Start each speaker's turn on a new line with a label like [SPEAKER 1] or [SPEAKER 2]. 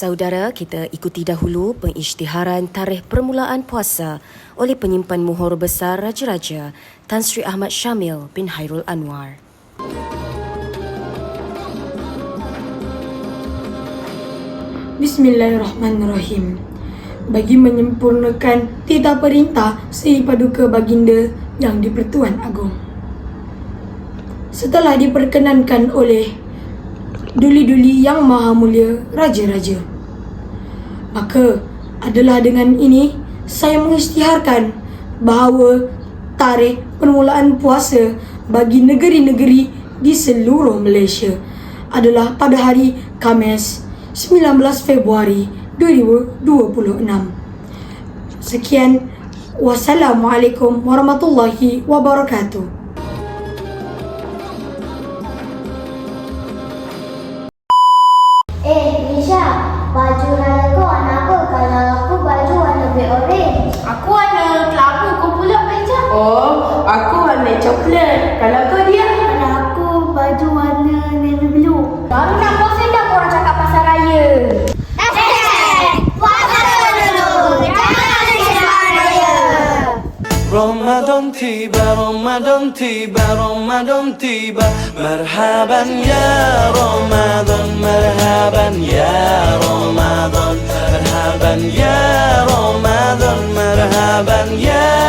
[SPEAKER 1] Saudara, kita ikuti dahulu pengisytiharan tarikh permulaan puasa oleh penyimpan Muhor Besar Raja-Raja Tan Sri Ahmad Syamil bin Hairul Anwar.
[SPEAKER 2] Bismillahirrahmanirrahim. Bagi menyempurnakan titah perintah Sri Paduka Baginda yang di-Pertuan Agong, setelah diperkenankan oleh duli-duli yang maha mulia Raja-Raja, maka adalah dengan ini saya mengisytiharkan bahawa tarikh permulaan puasa bagi negeri-negeri di seluruh Malaysia adalah pada hari Khamis 19 Februari 2026. Sekian, wassalamualaikum warahmatullahi wabarakatuh.
[SPEAKER 3] Nisha, baju raya kau warna apa? Kalau aku baju warna orange.
[SPEAKER 4] Aku warna kelabu, kau pula meja.
[SPEAKER 2] Oh, aku warna coklat. Kalau kau dia?
[SPEAKER 3] Kalau aku baju warna navy blue.
[SPEAKER 4] Baru nak puasa dah korang cakap pasal raya.
[SPEAKER 3] Puasa dulu, jangan risau raya.
[SPEAKER 5] Ramadan tiba, Ramadan tiba, Ramadan tiba. Marhaban ya Ramadan, marhaban ya Ramadan, marhaban ya Ramadan, marhaban ya